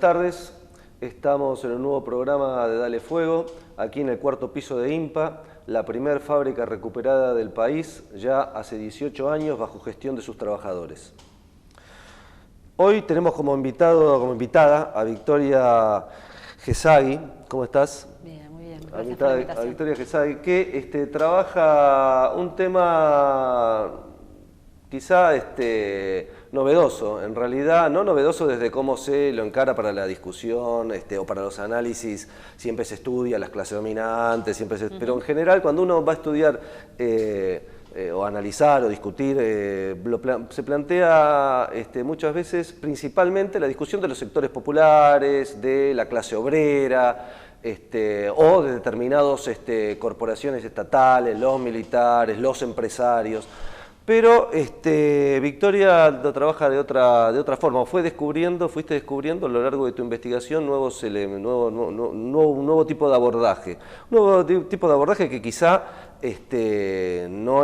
tardes. Estamos en un nuevo programa de Dale Fuego, aquí en el cuarto piso de INPA, la primer fábrica recuperada del país, ya hace 18 años, bajo gestión de sus trabajadores. Hoy tenemos como invitada a Victoria Gesagui. ¿Cómo estás? Bien, muy bien. Gracias por la invitación. A Victoria Gesagui, que trabaja un tema quizá novedoso, en realidad no novedoso desde cómo se lo encara para la discusión o para los análisis. Siempre se estudia las clases dominantes, pero en general cuando uno va a estudiar o analizar o discutir, se plantea muchas veces principalmente la discusión de los sectores populares, de la clase obrera, o de determinadas corporaciones estatales, los militares, los empresarios. Pero Victoria lo trabaja de otra forma. Fuiste descubriendo a lo largo de tu investigación un nuevo tipo de abordaje. Un nuevo tipo de abordaje que quizá no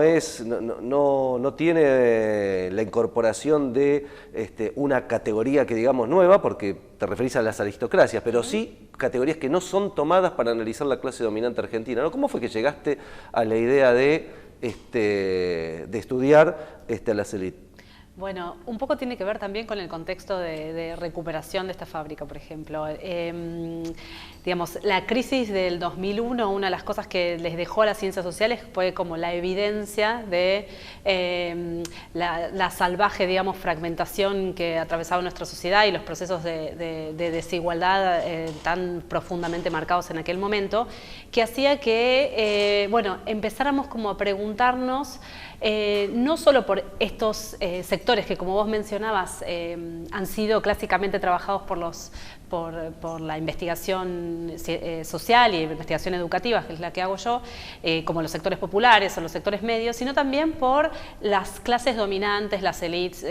tiene la incorporación de una categoría que digamos nueva, porque te referís a las aristocracias, pero sí categorías que no son tomadas para analizar la clase dominante argentina, ¿no? ¿Cómo fue que llegaste a la idea de estudiar a las élites? Bueno, un poco tiene que ver también con el contexto de recuperación de esta fábrica, por ejemplo. Digamos, la crisis del 2001, una de las cosas que les dejó a las ciencias sociales fue como la evidencia de la salvaje, digamos, fragmentación que atravesaba nuestra sociedad y los procesos de desigualdad tan profundamente marcados en aquel momento, que hacía que, empezáramos como a preguntarnos no solo por estos sectores que, como vos mencionabas, han sido clásicamente trabajados por la investigación social y investigación educativa, que es la que hago yo, como los sectores populares o los sectores medios, sino también por las clases dominantes, las élites,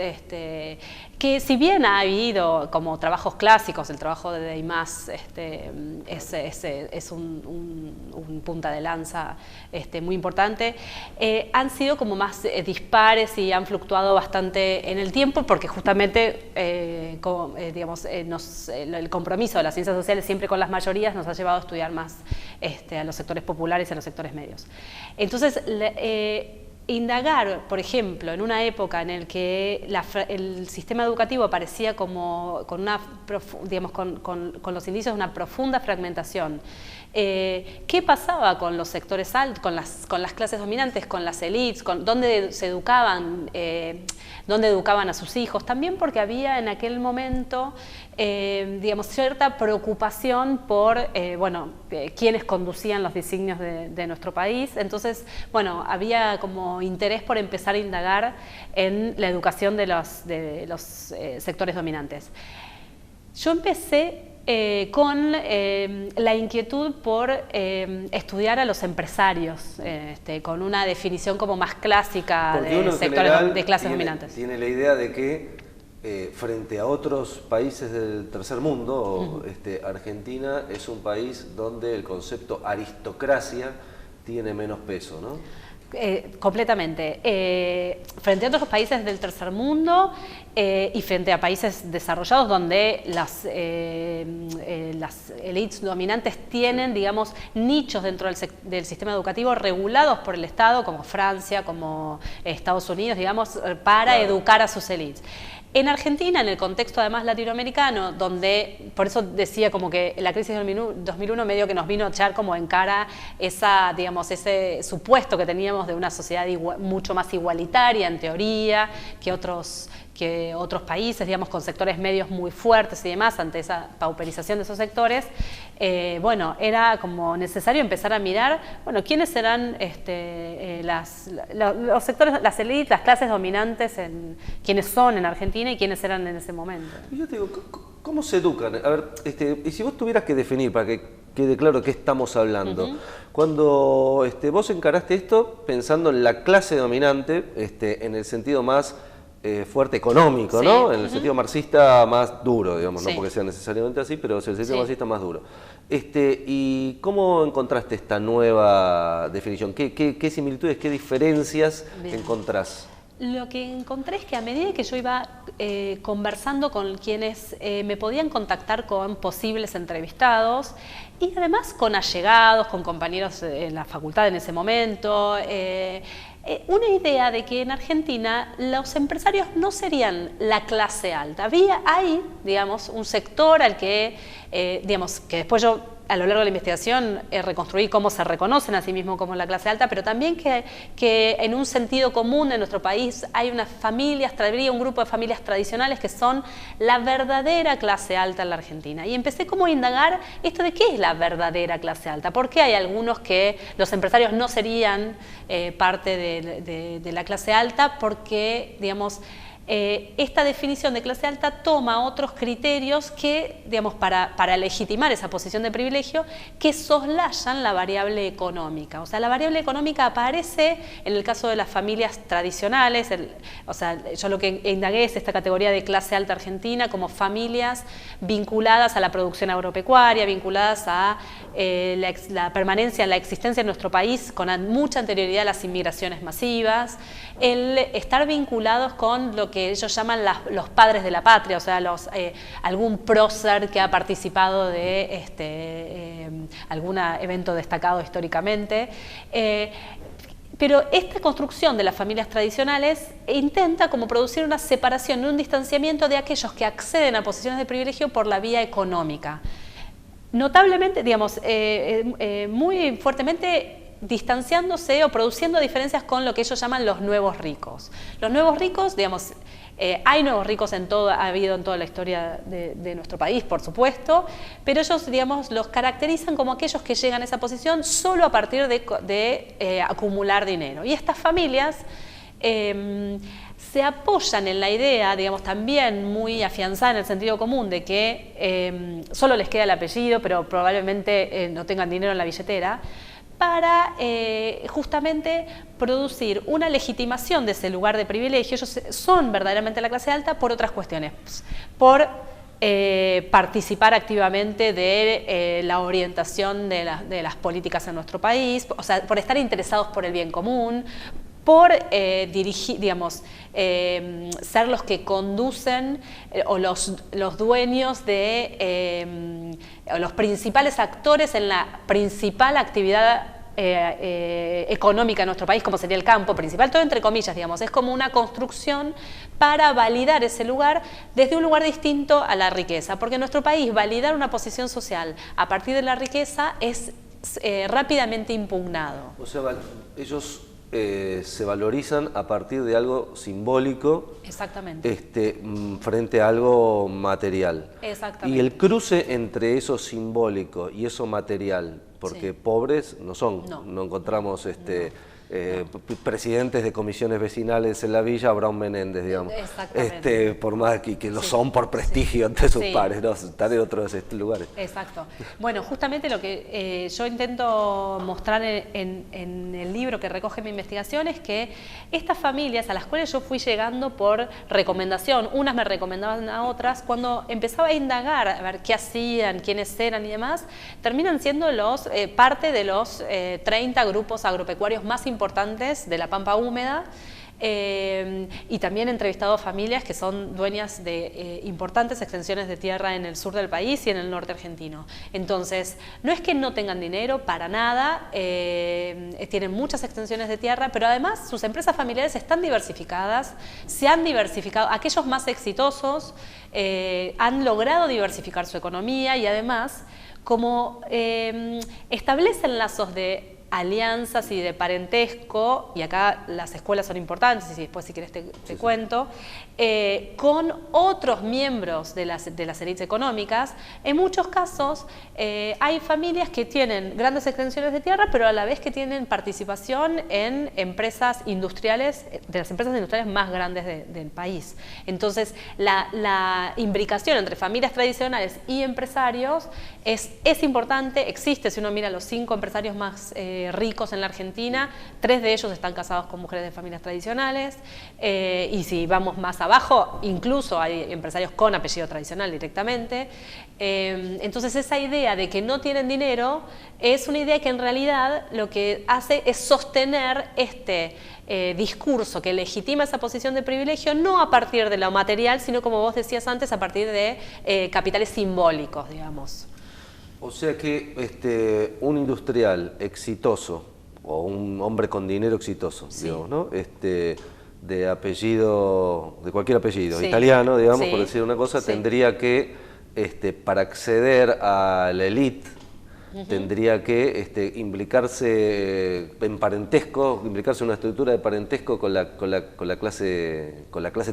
que si bien ha habido como trabajos clásicos, el trabajo de Deimás es un punta de lanza muy importante, han sido como más dispares y han fluctuado bastante en el tiempo, porque justamente el compromiso de las ciencias sociales siempre con las mayorías nos ha llevado a estudiar más a los sectores populares y a los sectores medios. Entonces, indagar, por ejemplo, en una época en la que el sistema educativo aparecía como con los indicios de una profunda fragmentación, ¿qué pasaba con los sectores altos, con las clases dominantes, con las élites, dónde se educaban, dónde educaban a sus hijos? También porque había en aquel momento cierta preocupación por quienes conducían los designios de nuestro país. Entonces, había como interés por empezar a indagar en la educación de los sectores dominantes. Yo empecé con la inquietud por estudiar a los empresarios, con una definición como más clásica de sectores de clases dominantes. Tiene la idea de que frente a otros países del tercer mundo, Argentina es un país donde el concepto aristocracia tiene menos peso, ¿no? Completamente. Frente a otros países del tercer mundo y frente a países desarrollados donde las élites dominantes tienen, digamos, nichos dentro del sistema educativo regulados por el Estado, como Francia, como Estados Unidos, digamos, para educar a sus élites. En Argentina, en el contexto además latinoamericano, donde, por eso decía como que la crisis del 2001 medio que nos vino a echar como en cara ese supuesto que teníamos de una sociedad mucho más igualitaria en teoría que otros países, digamos, con sectores medios muy fuertes y demás, ante esa pauperización de esos sectores, era como necesario empezar a mirar, quiénes serán los sectores, las élites, las clases dominantes, quiénes son en Argentina y quiénes eran en ese momento. Yo te digo, ¿cómo se educan? A ver, y si vos tuvieras que definir, para que quede claro de qué estamos hablando, cuando vos encaraste esto pensando en la clase dominante, en el sentido más fuerte económico, ¿no? En el sentido marxista más duro, digamos, no porque sea necesariamente así, pero en el sentido marxista más duro. ¿Y cómo encontraste esta nueva definición? ¿Qué similitudes, qué diferencias encontrás? Lo que encontré es que a medida que yo iba conversando con quienes me podían contactar con posibles entrevistados y además con allegados, con compañeros en la facultad en ese momento, una idea de que en Argentina los empresarios no serían la clase alta. Hay, digamos, un sector al que, digamos, que después yo a lo largo de la investigación reconstruí cómo se reconocen a sí mismos como la clase alta, pero también que en un sentido común en nuestro país hay unas familias, un grupo de familias tradicionales que son la verdadera clase alta en la Argentina. Y empecé como a indagar esto de qué es la verdadera clase alta, por qué hay algunos que los empresarios no serían parte de la clase alta, porque, digamos, esta definición de clase alta toma otros criterios que, digamos, para legitimar esa posición de privilegio, que soslayan la variable económica. O sea, la variable económica aparece en el caso de las familias tradicionales, o sea, yo lo que indagué es esta categoría de clase alta argentina como familias vinculadas a la producción agropecuaria, vinculadas a la permanencia, la existencia en nuestro país con mucha anterioridad a las inmigraciones masivas, el estar vinculados con lo que ellos llaman los padres de la patria, o sea, algún prócer que ha participado de algún evento destacado históricamente. Pero esta construcción de las familias tradicionales intenta como producir una separación, un distanciamiento de aquellos que acceden a posiciones de privilegio por la vía económica. Notablemente, digamos, muy fuertemente distanciándose o produciendo diferencias con lo que ellos llaman los nuevos ricos. Los nuevos ricos, digamos, hay nuevos ricos ha habido en toda la historia de nuestro país, por supuesto, pero ellos, digamos, los caracterizan como aquellos que llegan a esa posición solo a partir de acumular dinero. Y estas familias se apoyan en la idea, digamos, también muy afianzada en el sentido común de que solo les queda el apellido, pero probablemente no tengan dinero en la billetera, para justamente producir una legitimación de ese lugar de privilegio. Ellos son verdaderamente la clase alta por otras cuestiones, por participar activamente de la orientación de las políticas en nuestro país, o sea, por estar interesados por el bien común, por dirigir, digamos, ser los que conducen o los dueños de los principales actores en la principal actividad económica de nuestro país, como sería el campo principal, todo entre comillas, digamos, es como una construcción para validar ese lugar desde un lugar distinto a la riqueza, porque en nuestro país validar una posición social a partir de la riqueza es rápidamente impugnado. O sea, ellos se valorizan a partir de algo simbólico. Exactamente. Frente a algo material. Exactamente. Y el cruce entre eso simbólico y eso material, porque sí, pobres no son, no encontramos presidentes de comisiones vecinales en la villa, Abraham Menéndez, digamos. Exactamente. Por más que lo son por prestigio ante sus pares, ¿no? Están en otros lugares. Exacto. Bueno, justamente lo que yo intento mostrar en el libro que recoge mi investigación es que estas familias a las cuales yo fui llegando por recomendación, unas me recomendaban a otras, cuando empezaba a indagar, a ver qué hacían, quiénes eran y demás, terminan siendo parte de los 30 grupos agropecuarios más importantes de la Pampa Húmeda, y también he entrevistado a familias que son dueñas de importantes extensiones de tierra en el sur del país y en el norte argentino. Entonces, no es que no tengan dinero, para nada, tienen muchas extensiones de tierra, pero además sus empresas familiares están diversificadas, se han diversificado, aquellos más exitosos han logrado diversificar su economía y además, como establecen lazos de alianzas y de parentesco, y acá las escuelas son importantes, y después si querés te cuento, con otros miembros de las élites económicas. En muchos casos hay familias que tienen grandes extensiones de tierra, pero a la vez que tienen participación en empresas industriales, de las empresas industriales más grandes del país. Entonces, la imbricación entre familias tradicionales y empresarios es importante, existe. Si uno mira los 5 empresarios más ricos en la Argentina, 3 de ellos están casados con mujeres de familias tradicionales, y si vamos más abajo, incluso hay empresarios con apellido tradicional directamente. Entonces esa idea de que no tienen dinero es una idea que en realidad lo que hace es sostener este discurso que legitima esa posición de privilegio, no a partir de lo material, sino, como vos decías antes, a partir de capitales simbólicos, digamos. O sea que un industrial exitoso, o un hombre con dinero exitoso, sí, digamos, ¿no? De apellido, de cualquier apellido, sí, italiano, digamos, sí, por decir una cosa, sí, tendría que, para acceder a la élite, tendría que implicarse en parentesco, implicarse en una estructura de parentesco con la clase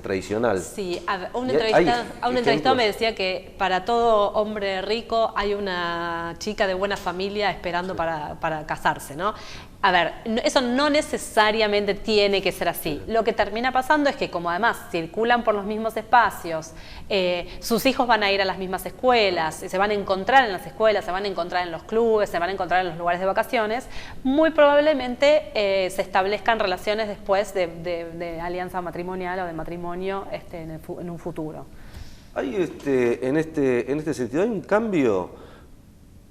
tradicional. Sí, a un entrevistado me decía que para todo hombre rico hay una chica de buena familia esperando, sí, para casarse, ¿no? A ver, eso no necesariamente tiene que ser así. Lo que termina pasando es que, como además circulan por los mismos espacios, sus hijos van a ir a las mismas escuelas, se van a encontrar en las escuelas, se van a encontrar en los clubes, se van a encontrar en los lugares de vacaciones, muy probablemente se establezcan relaciones después de alianza matrimonial o de matrimonio en un futuro. Hay en este sentido, hay un cambio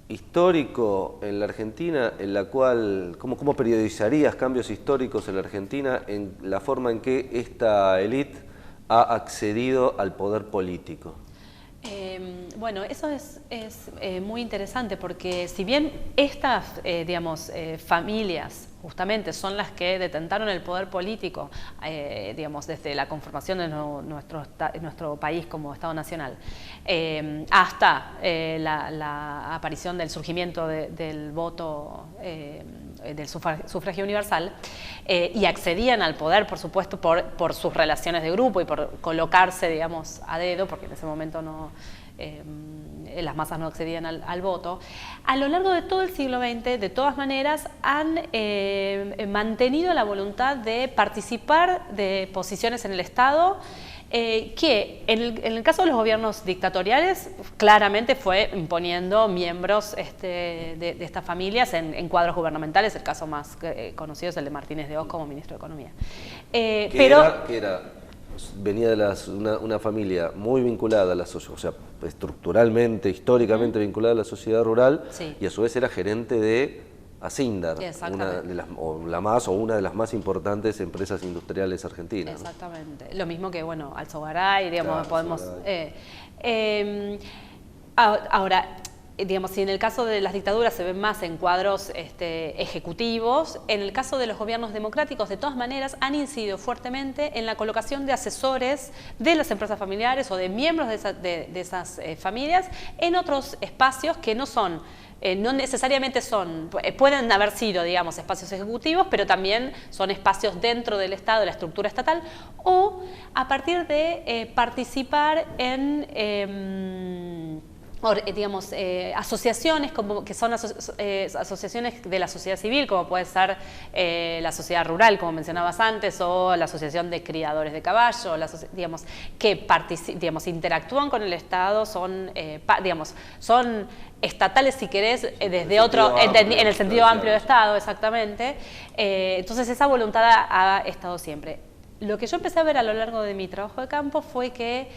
histórico en la Argentina, en la cual, ¿cómo periodizarías cambios históricos en la Argentina en la forma en que esta élite ha accedido al poder político? Bueno, eso es muy interesante, porque si bien estas, familias justamente son las que detentaron el poder político, desde la conformación de nuestro país como Estado Nacional, hasta la aparición del surgimiento del voto, del sufragio universal, y accedían al poder, por supuesto, por sus relaciones de grupo y por colocarse, digamos, a dedo, porque en ese momento las masas no accedían al voto. A lo largo de todo el siglo XX, de todas maneras, han mantenido la voluntad de participar de posiciones en el Estado, que en el caso de los gobiernos dictatoriales claramente fue imponiendo miembros de estas familias en cuadros gubernamentales. El caso más conocido es el de Martínez de Hoz como ministro de Economía. Venía de una familia muy vinculada a la sociedad, o sea, estructuralmente, históricamente vinculada a la sociedad rural, sí, y a su vez era gerente de Asindar, una de las más importantes empresas industriales argentinas. Exactamente. ¿No? Lo mismo que, Alzogaray, digamos, claro, podemos... ahora, si en el caso de las dictaduras se ven más en cuadros ejecutivos, en el caso de los gobiernos democráticos, de todas maneras, han incidido fuertemente en la colocación de asesores de las empresas familiares o de miembros de esas familias en otros espacios que no son, no necesariamente pueden haber sido, digamos, espacios ejecutivos, pero también son espacios dentro del Estado, de la estructura estatal, o a partir de participar en... asociaciones que son asociaciones de la sociedad civil, como puede ser la sociedad rural, como mencionabas antes, o la asociación de criadores de caballo, que interactúan con el Estado, son estatales, si querés, desde en el sentido amplio de Estado, exactamente. Entonces esa voluntad ha estado siempre. Lo que yo empecé a ver a lo largo de mi trabajo de campo fue que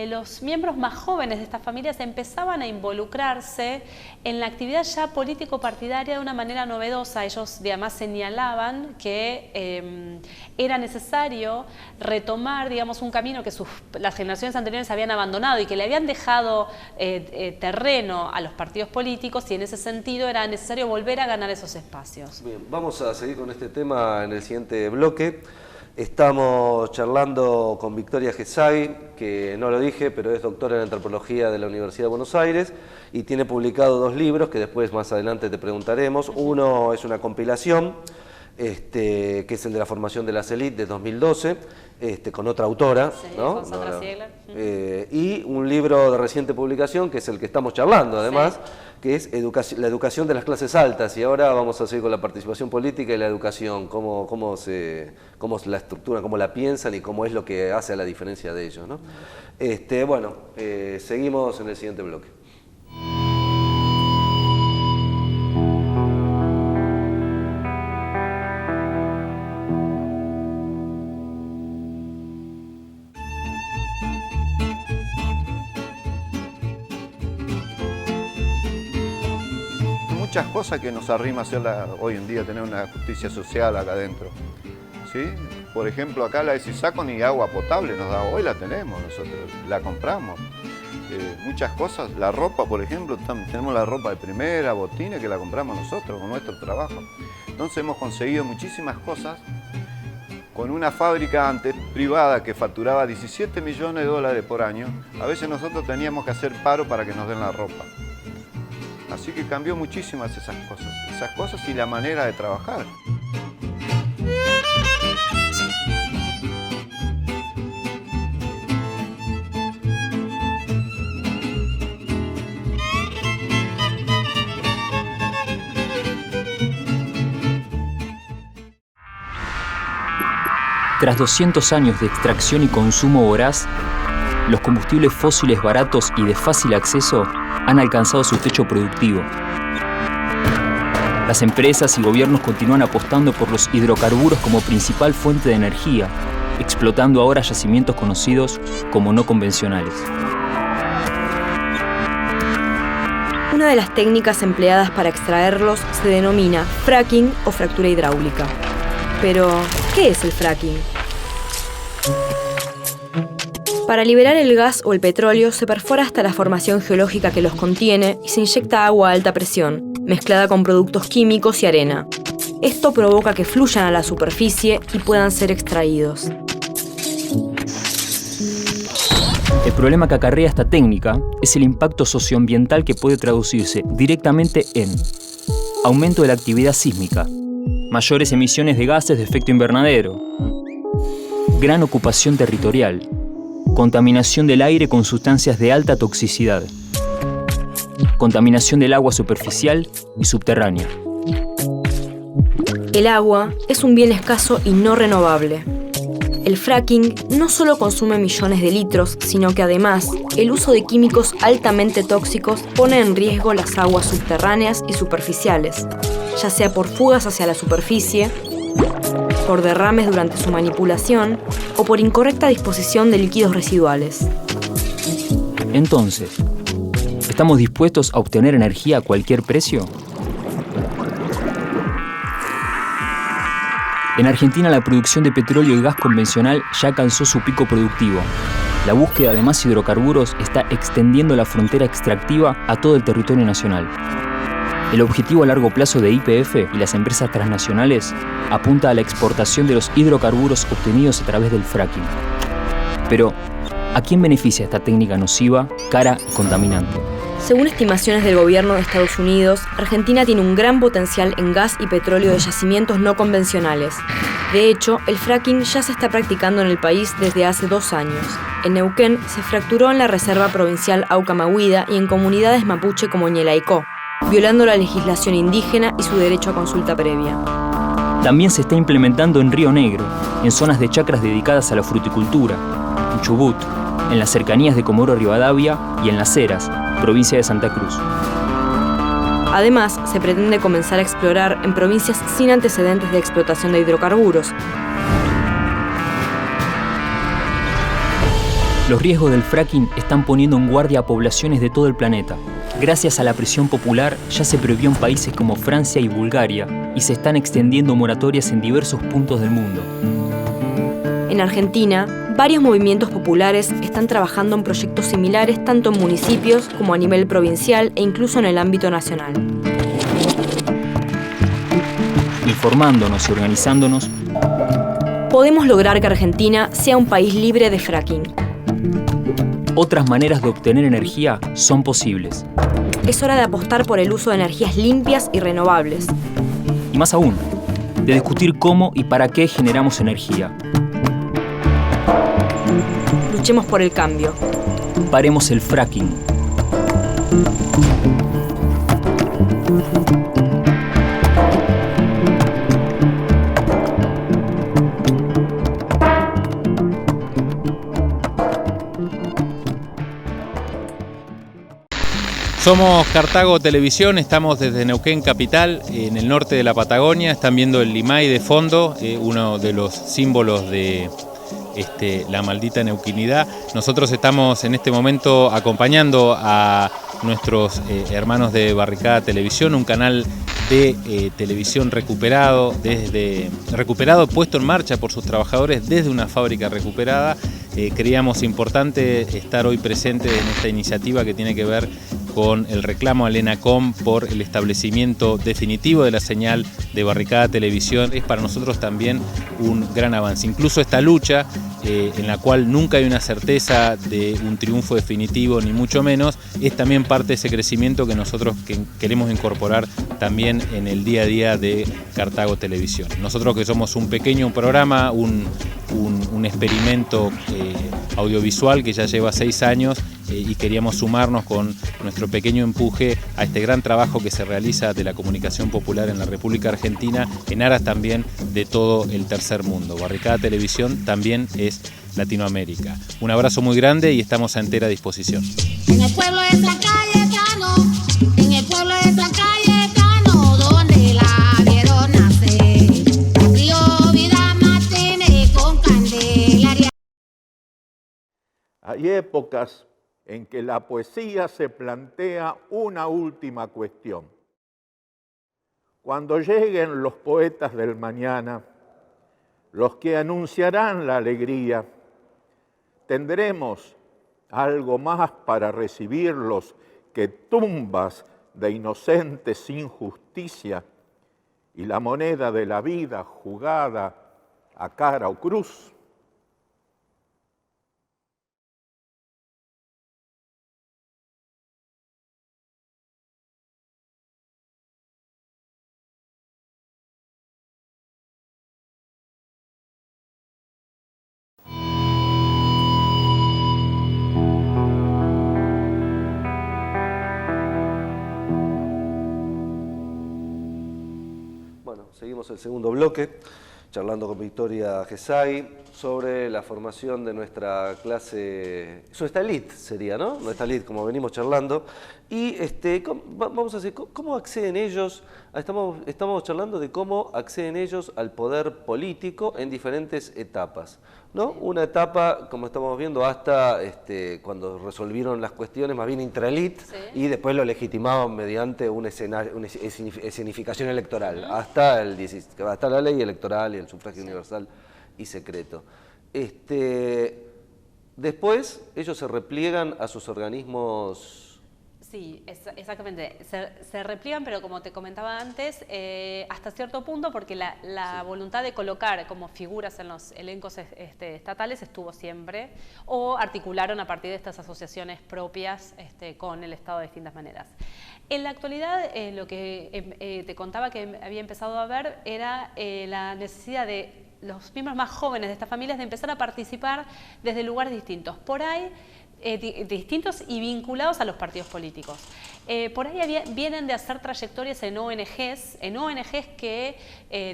los miembros más jóvenes de estas familias empezaban a involucrarse en la actividad ya político-partidaria de una manera novedosa. Ellos además señalaban que era necesario retomar, digamos, un camino que las generaciones anteriores habían abandonado y que le habían dejado terreno a los partidos políticos, y en ese sentido era necesario volver a ganar esos espacios. Bien, vamos a seguir con este tema en el siguiente bloque. Estamos charlando con Victoria Gesagui, que no lo dije, pero es doctora en antropología de la Universidad de Buenos Aires y tiene publicado 2 libros que después más adelante te preguntaremos. Uno es una compilación, que es el de la formación de las élites de 2012, con otra autora, sí, ¿no? Con Sandra Ziegler. Y un libro de reciente publicación, que es el que estamos charlando además, sí, que es la educación de las clases altas. Y ahora vamos a seguir con la participación política y la educación, cómo es la estructura, cómo la piensan y cómo es lo que hace a la diferencia de ellos, ¿no? Seguimos en el siguiente bloque. muchas cosas que nos arrima hacerla hoy en día, tener una justicia social acá adentro. ¿Sí? Por ejemplo, acá la de Sisaco ni agua potable nos da, hoy la tenemos nosotros, la compramos. Muchas cosas, la ropa, por ejemplo, tenemos la ropa de primera, botines, que la compramos nosotros con nuestro trabajo. Entonces hemos conseguido muchísimas cosas con una fábrica antes privada que facturaba 17 millones de dólares por año. A veces nosotros teníamos que hacer paro para que nos den la ropa. Así que cambió muchísimas esas cosas y la manera de trabajar. Tras 200 años de extracción y consumo voraz, los combustibles fósiles baratos y de fácil acceso han alcanzado su techo productivo. Las empresas y gobiernos continúan apostando por los hidrocarburos como principal fuente de energía, explotando ahora yacimientos conocidos como no convencionales. Una de las técnicas empleadas para extraerlos se denomina fracking o fractura hidráulica. Pero, ¿qué es el fracking? Para liberar el gas o el petróleo se perfora hasta la formación geológica que los contiene y se inyecta agua a alta presión, mezclada con productos químicos y arena. Esto provoca que fluyan a la superficie y puedan ser extraídos. El problema que acarrea esta técnica es el impacto socioambiental que puede traducirse directamente en aumento de la actividad sísmica, mayores emisiones de gases de efecto invernadero, gran ocupación territorial, contaminación del aire con sustancias de alta toxicidad, contaminación del agua superficial y subterránea. El agua es un bien escaso y no renovable. El fracking no solo consume millones de litros, sino que además el uso de químicos altamente tóxicos pone en riesgo las aguas subterráneas y superficiales, ya sea por fugas hacia la superficie, por derrames durante su manipulación o por incorrecta disposición de líquidos residuales. Entonces, ¿estamos dispuestos a obtener energía a cualquier precio? En Argentina la producción de petróleo y gas convencional ya alcanzó su pico productivo. La búsqueda de más hidrocarburos está extendiendo la frontera extractiva a todo el territorio nacional. El objetivo a largo plazo de YPF y las empresas transnacionales apunta a la exportación de los hidrocarburos obtenidos a través del fracking. Pero, ¿a quién beneficia esta técnica nociva, cara y contaminante? Según estimaciones del gobierno de Estados Unidos, Argentina tiene un gran potencial en gas y petróleo de yacimientos no convencionales. De hecho, el fracking ya se está practicando en el país desde hace 2 años. En Neuquén se fracturó en la Reserva Provincial Aucamahuida y en comunidades mapuche como Ñelaicó, violando la legislación indígena y su derecho a consulta previa. También se está implementando en Río Negro, en zonas de chacras dedicadas a la fruticultura, en Chubut, en las cercanías de Comodoro Rivadavia y en Las Heras, provincia de Santa Cruz. Además, se pretende comenzar a explorar en provincias sin antecedentes de explotación de hidrocarburos. Los riesgos del fracking están poniendo en guardia a poblaciones de todo el planeta. Gracias a la presión popular, ya se prohibió en países como Francia y Bulgaria y se están extendiendo moratorias en diversos puntos del mundo. En Argentina, varios movimientos populares están trabajando en proyectos similares tanto en municipios como a nivel provincial e incluso en el ámbito nacional. Informándonos y organizándonos, podemos lograr que Argentina sea un país libre de fracking. Otras maneras de obtener energía son posibles. Es hora de apostar por el uso de energías limpias y renovables. Y más aún, de discutir cómo y para qué generamos energía. Luchemos por el cambio. Paremos el fracking. Somos Cartago Televisión, estamos desde Neuquén Capital, en el norte de la Patagonia. Están viendo el Limay de fondo, uno de los símbolos de la maldita neuquinidad. Nosotros estamos en este momento acompañando a nuestros hermanos de Barricada Televisión, un canal de televisión recuperado, puesto en marcha por sus trabajadores desde una fábrica recuperada. Creíamos importante estar hoy presentes en esta iniciativa que tiene que ver con el reclamo al ENACOM por el establecimiento definitivo de la señal de Barricada Televisión. Es para nosotros también un gran avance. Incluso esta lucha, en la cual nunca hay una certeza de un triunfo definitivo, ni mucho menos, es también parte de ese crecimiento que nosotros queremos incorporar también en el día a día de Cartago Televisión. Nosotros, que somos un pequeño programa, un experimento audiovisual que ya lleva 6 años, y queríamos sumarnos con nuestro pequeño empuje a este gran trabajo que se realiza de la comunicación popular en la República Argentina, en aras también de todo el tercer mundo. Barricada Televisión también es Latinoamérica. Un abrazo muy grande y estamos a entera disposición. En el pueblo de San Cayetano, en el pueblo de San Cayetano, donde la vieron nacer, Río Vida Martínez con Candelaria. Hay épocas en que la poesía se plantea una última cuestión. Cuando lleguen los poetas del mañana, los que anunciarán la alegría, tendremos algo más para recibirlos que tumbas de inocentes sin justicia y la moneda de la vida jugada a cara o cruz. Seguimos el segundo bloque, charlando con Victoria Gesay sobre la formación de nuestra clase, nuestra elite sería, ¿no? Nuestra elite, como venimos charlando. Y vamos a hacer, ¿cómo acceden ellos? Estamos charlando de cómo acceden ellos al poder político en diferentes etapas, ¿no? Una etapa, como estamos viendo, hasta cuando resolvieron las cuestiones más bien intraelite, sí, y después lo legitimaban mediante una escenificación electoral, hasta la ley electoral y el sufragio, sí, universal y secreto. Después ellos se repliegan a sus organismos. Sí, exactamente. Se repliegan, pero como te comentaba antes, hasta cierto punto, porque la sí, voluntad de colocar como figuras en los elencos estatales estuvo siempre, o articularon a partir de estas asociaciones propias con el Estado de distintas maneras. En la actualidad, lo que te contaba que había empezado a ver era la necesidad de los miembros más jóvenes de estas familias de empezar a participar desde lugares distintos. Por ahí, distintos y vinculados a los partidos políticos. Por ahí vienen de hacer trayectorias en ONGs que,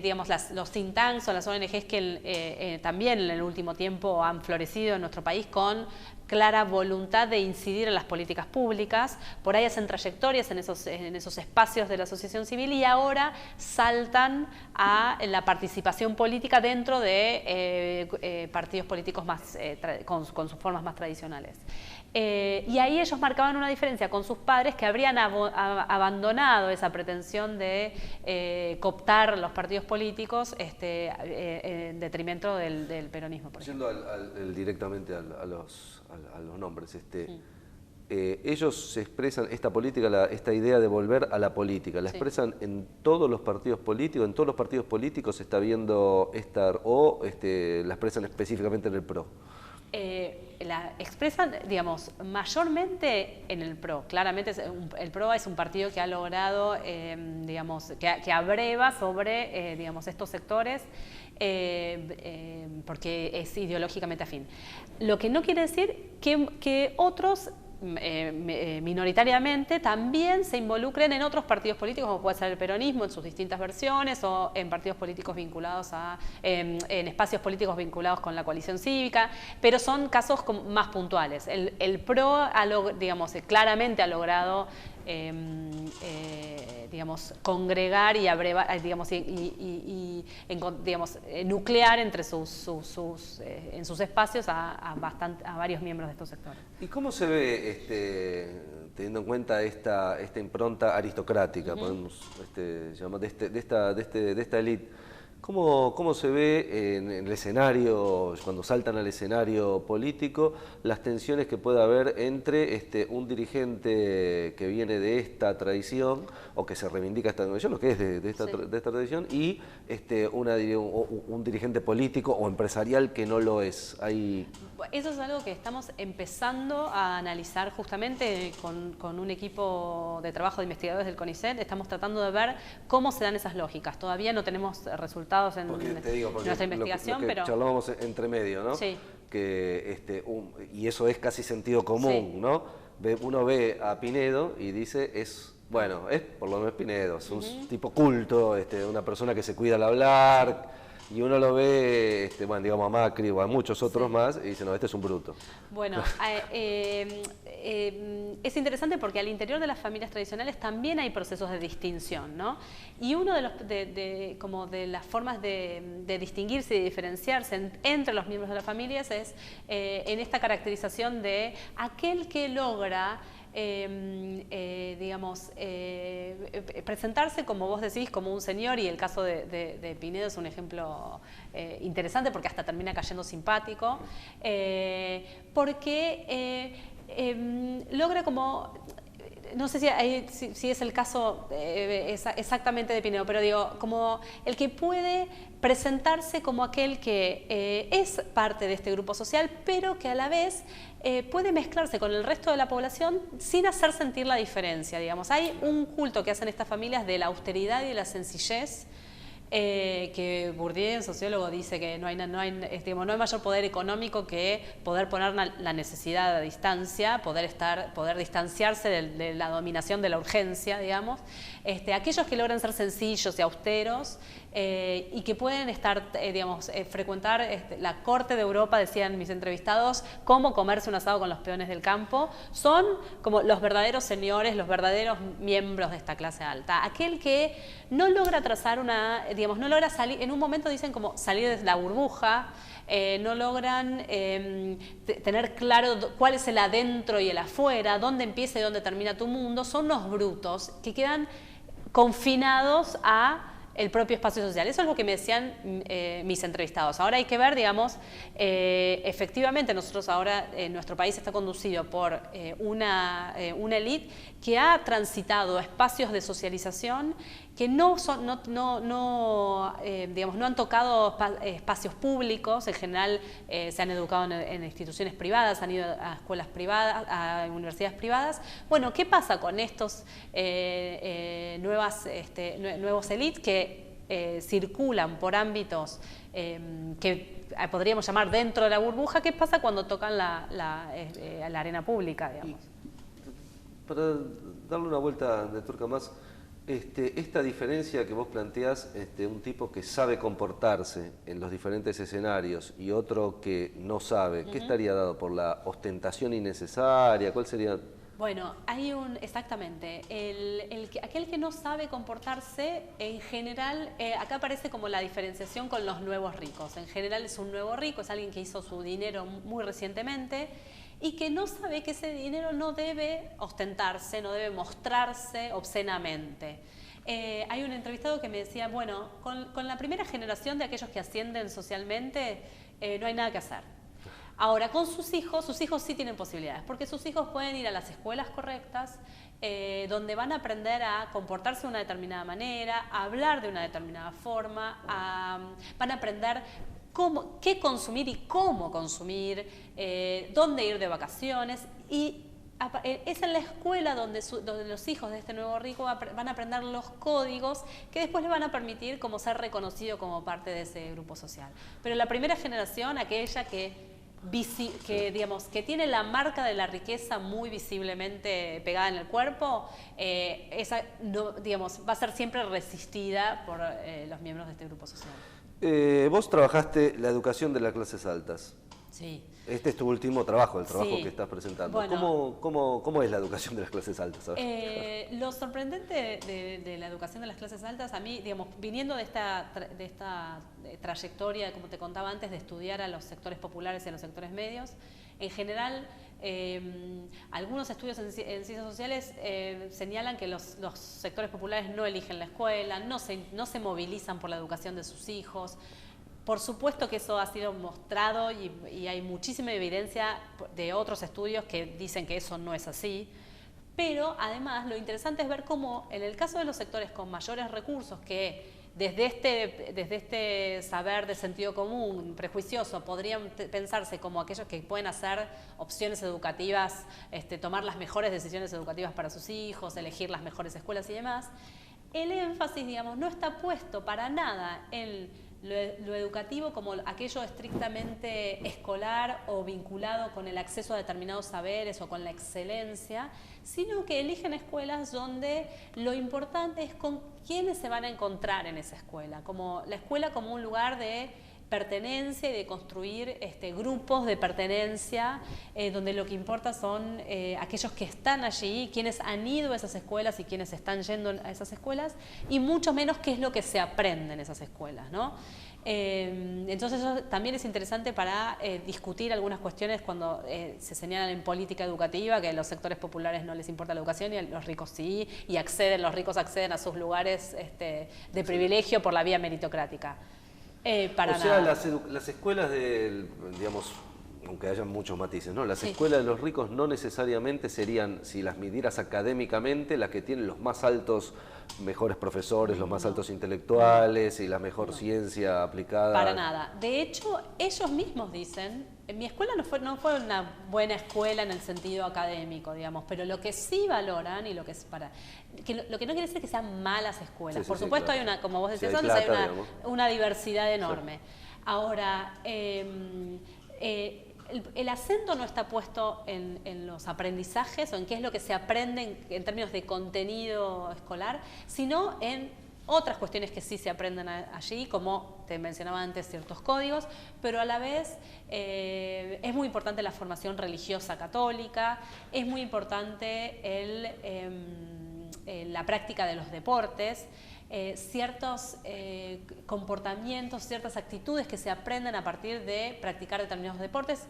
digamos, los think tanks o las ONGs que también en el último tiempo han florecido en nuestro país con clara voluntad de incidir en las políticas públicas. Por ahí hacen trayectorias en esos espacios de la asociación civil y ahora saltan a la participación política dentro de partidos políticos más, con sus formas más tradicionales. Y ahí ellos marcaban una diferencia con sus padres que habrían abandonado esa pretensión de cooptar los partidos políticos en detrimento del peronismo. Yendo directamente a los nombres, sí, ellos se expresan esta política, esta idea de volver a la política, la expresan en todos los partidos políticos. En todos los partidos políticos se está viendo la expresan específicamente en el PRO. La expresan, digamos, mayormente en el PRO. Claramente el PRO es un partido que ha logrado, digamos, que abreva sobre, digamos, estos sectores porque es ideológicamente afín. Lo que no quiere decir que otros minoritariamente también se involucren en otros partidos políticos, como puede ser el peronismo en sus distintas versiones, o en partidos políticos vinculados en espacios políticos vinculados con la coalición cívica, pero son casos más puntuales. El PRO, digamos, claramente ha logrado digamos, congregar y abrevar, digamos, nuclear entre en sus espacios a varios miembros de estos sectores. ¿Y cómo se ve, teniendo en cuenta esta impronta aristocrática, podemos llamar, de esta élite? ¿Cómo se ve en el escenario, cuando saltan al escenario político, las tensiones que puede haber entre un dirigente que viene de esta tradición o que se reivindica esta tradición, o que es de esta tradición, y un dirigente político o empresarial que no lo es? Eso es algo que estamos empezando a analizar justamente con un equipo de trabajo de investigadores del CONICET. Estamos tratando de ver cómo se dan esas lógicas. Todavía no tenemos resultados en nuestra investigación, lo que pero charlábamos entre medio, ¿no? Sí. Que y eso es casi sentido común, sí. ¿no? Uno ve a Pinedo y dice, bueno, es por lo menos Pinedo, es un tipo culto, una persona que se cuida al hablar. Y uno lo ve, bueno, digamos a Macri o a muchos otros más, y dice, no, este es un bruto. Bueno, es interesante porque al interior de las familias tradicionales también hay procesos de distinción, ¿no? Y uno de las formas de distinguirse y diferenciarse entre los miembros de las familias es en esta caracterización de aquel que logra presentarse, como vos decís, como un señor, y el caso de Pinedo es un ejemplo interesante porque hasta termina cayendo simpático, porque logra como... No sé si es el caso exactamente de Pinedo, pero digo, como el que puede presentarse como aquel que es parte de este grupo social, pero que a la vez puede mezclarse con el resto de la población sin hacer sentir la diferencia, digamos. Hay un culto que hacen estas familias de la austeridad y de la sencillez, que Bourdieu, sociólogo, dice que no hay mayor poder económico que poder poner la necesidad a distancia, poder distanciarse de la dominación de la urgencia, digamos. Aquellos que logran ser sencillos y austeros y que pueden frecuentar la corte de Europa, decían mis entrevistados, cómo comerse un asado con los peones del campo, son como los verdaderos señores, los verdaderos miembros de esta clase alta. Aquel que no logra trazar no logra salir, en un momento dicen como salir de la burbuja, no logran tener claro cuál es el adentro y el afuera, dónde empieza y dónde termina tu mundo, son los brutos que quedan confinados a el propio espacio social. Eso es lo que me decían mis entrevistados. Ahora hay que ver, digamos, efectivamente nosotros ahora, nuestro país está conducido por una élite que ha transitado espacios de socialización que no han tocado espacios públicos. En general se han educado en instituciones privadas, han ido a escuelas privadas, a universidades privadas. Bueno, ¿qué pasa con estos nuevos élites que circulan por ámbitos que podríamos llamar dentro de la burbuja? ¿Qué pasa cuando tocan la arena pública, digamos? Para darle una vuelta de tuerca más, esta diferencia que vos planteás, un tipo que sabe comportarse en los diferentes escenarios y otro que no sabe, ¿qué estaría dado por la ostentación innecesaria? ¿Cuál sería? Bueno, exactamente, aquel que no sabe comportarse, en general, acá aparece como la diferenciación con los nuevos ricos. En general es un nuevo rico, es alguien que hizo su dinero muy recientemente y que no sabe que ese dinero no debe ostentarse, no debe mostrarse obscenamente. Hay un entrevistado que me decía, bueno, con la primera generación de aquellos que ascienden socialmente no hay nada que hacer. Ahora, con sus hijos sí tienen posibilidades, porque sus hijos pueden ir a las escuelas correctas, donde van a aprender a comportarse de una determinada manera, a hablar de una determinada forma, van a aprender qué consumir y cómo consumir, dónde ir de vacaciones, y es en la escuela donde los hijos de este nuevo rico van a aprender los códigos que después les van a permitir como ser reconocido como parte de ese grupo social. Pero la primera generación, aquella que tiene la marca de la riqueza muy visiblemente pegada en el cuerpo, esa va a ser siempre resistida por los miembros de este grupo social. Vos trabajaste la educación de las clases altas. Sí. Este es tu último trabajo, el trabajo Sí. que estás presentando. Bueno. ¿Cómo es la educación de las clases altas? A ver. Lo sorprendente de la educación de las clases altas, a mí, digamos, viniendo de esta trayectoria, como te contaba antes, de estudiar a los sectores populares y a los sectores medios, en general, algunos estudios en ciencias sociales señalan que los sectores populares no eligen la escuela, no se movilizan por la educación de sus hijos. Por supuesto que eso ha sido mostrado y hay muchísima evidencia de otros estudios que dicen que eso no es así, pero además lo interesante es ver cómo en el caso de los sectores con mayores recursos que desde este saber de sentido común prejuicioso podrían pensarse como aquellos que pueden hacer opciones educativas, tomar las mejores decisiones educativas para sus hijos, elegir las mejores escuelas y demás, el énfasis, digamos, no está puesto para nada en lo educativo como aquello estrictamente escolar o vinculado con el acceso a determinados saberes o con la excelencia, sino que eligen escuelas donde lo importante es con quiénes se van a encontrar en esa escuela, como la escuela como un lugar de pertenencia y de construir grupos de pertenencia donde lo que importa son aquellos que están allí, quienes han ido a esas escuelas y quienes están yendo a esas escuelas, y mucho menos qué es lo que se aprende en esas escuelas, ¿no? Entonces eso también es interesante para discutir algunas cuestiones cuando se señalan en política educativa que a los sectores populares no les importa la educación y a los ricos sí, y los ricos acceden a sus lugares de privilegio por la vía meritocrática. Para nada. Las escuelas digamos, aunque hayan muchos matices, ¿no? Las Sí. escuelas de los ricos no necesariamente serían, si las midieras académicamente, las que tienen los más altos, mejores profesores, los más altos intelectuales y la mejor ciencia aplicada. Para nada. De hecho, ellos mismos dicen, mi escuela no fue una buena escuela en el sentido académico, digamos, pero lo que sí valoran y lo que es lo que no quiere decir que sean malas escuelas. Sí, Por sí, supuesto claro. hay una, como vos decías Sí, hay antes, plata, hay digamos. una diversidad enorme. Ahora, el acento no está puesto en los aprendizajes o en qué es lo que se aprende en términos de contenido escolar, sino en otras cuestiones que sí se aprenden allí, como te mencionaba antes, ciertos códigos, pero a la vez es muy importante la formación religiosa católica, es muy importante la práctica de los deportes, ciertos comportamientos, ciertas actitudes que se aprenden a partir de practicar determinados deportes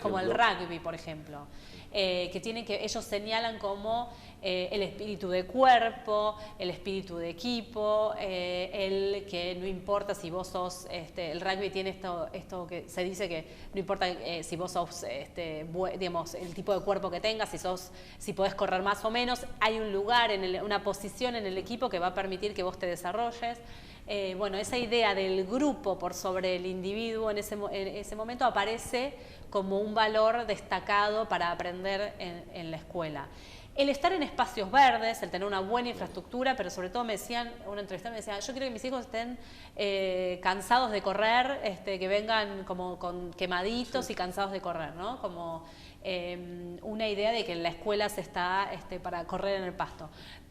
como el rugby, por ejemplo, ellos señalan como el espíritu de cuerpo, el espíritu de equipo, el que no importa si vos sos, el rugby tiene esto que se dice que no importa si vos sos, digamos, el tipo de cuerpo que tengas, si podés correr más o menos, hay un lugar, una posición en el equipo que va a permitir que vos te desarrolles. Bueno, esa idea del grupo por sobre el individuo en ese momento aparece como un valor destacado para aprender en la escuela. El estar en espacios verdes, el tener una buena infraestructura, pero sobre todo una entrevistada me decía, yo quiero que mis hijos estén cansados de correr, que vengan como con quemaditos y cansados de correr, ¿no? Como una idea de que en la escuela se está para correr en el pasto.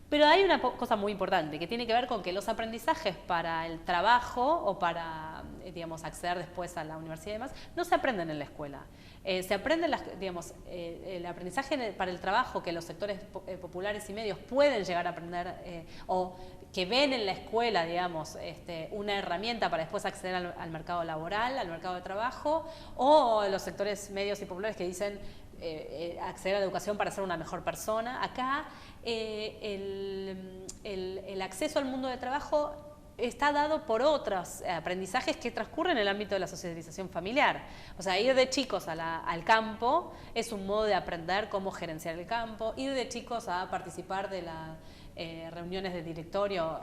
Pero hay una cosa muy importante que tiene que ver con que los aprendizajes para el trabajo o para, digamos, acceder después a la universidad y demás, no se aprenden en la escuela. Se aprenden, el aprendizaje para el trabajo que los sectores populares y medios pueden llegar a aprender o que ven en la escuela, digamos, una herramienta para después acceder al mercado laboral, al mercado de trabajo, o los sectores medios y populares que dicen acceder a la educación para ser una mejor persona. Acá el acceso al mundo de trabajo está dado por otros aprendizajes que transcurren en el ámbito de la socialización familiar. O sea, ir de chicos al campo es un modo de aprender cómo gerenciar el campo, ir de chicos a participar de las reuniones de directorio.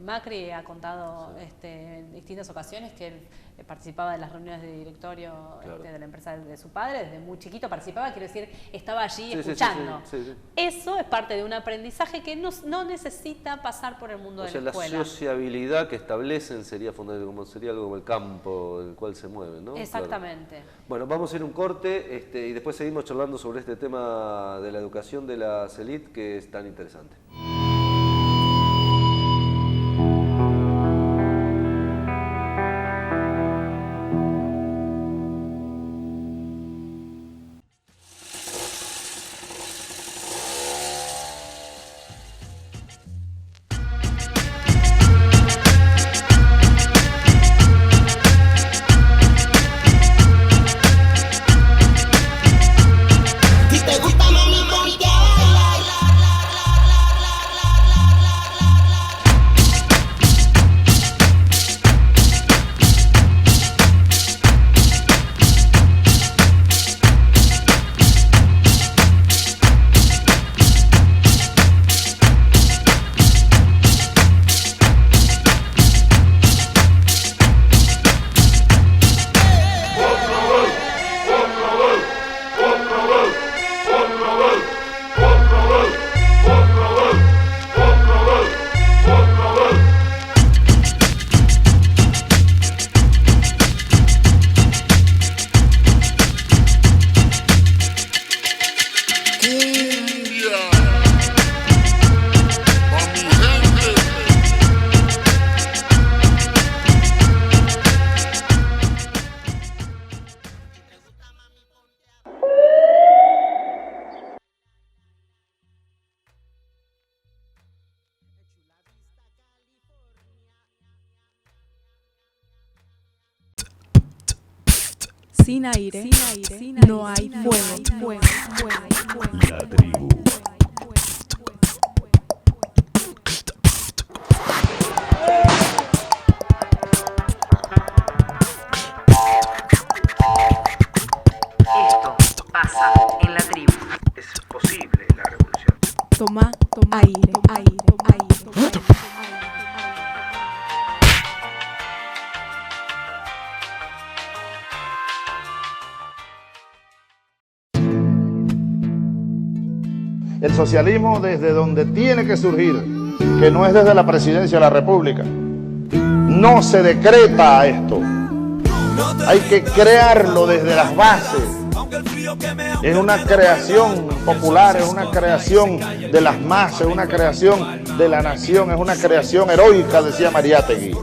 Macri ha contado en distintas ocasiones que él participaba de las reuniones de directorio de la empresa de su padre, desde muy chiquito participaba, quiero decir, estaba allí escuchando. Sí. Eso es parte de un aprendizaje que no necesita pasar por el mundo de la escuela. La sociabilidad que establecen sería fundamental, sería algo como el campo en el cual se mueven, ¿no? Exactamente. Claro. Bueno, vamos a ir a un corte y después seguimos charlando sobre este tema de la educación de las élites que es tan interesante. Sin aire, no hay fuego. La tribu. Esto pasa en la tribu. Es posible la revolución. Toma aire. El socialismo desde donde tiene que surgir, que no es desde la presidencia de la República. No se decreta esto. Hay que crearlo desde las bases. Es una creación popular, es una creación de las masas, es una creación de la nación, es una creación heroica, decía Mariátegui.